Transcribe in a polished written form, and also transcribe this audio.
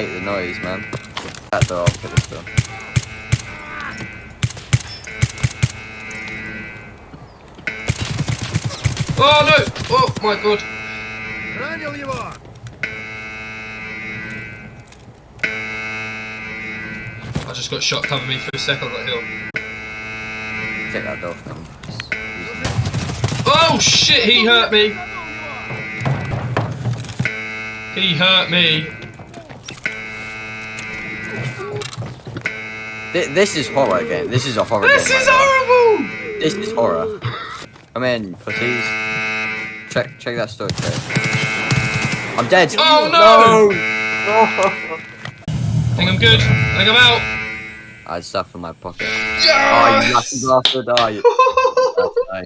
hate the noise, man. That door, I'll put this door. Oh no! Oh my god! I just got shot. Cover me for a sec on that hill. Take that door from him. Oh shit! He hurt me. He hurt me. This is horror game. This is a horror This game. is horrible! This is horror. Come in, pussies. Check that storage crate. I'm dead. Oh no! I think I'm good. I think I'm out. I had stuff in my pocket. Yes! Oh, you lucky bastard. Oh, you... That's nice.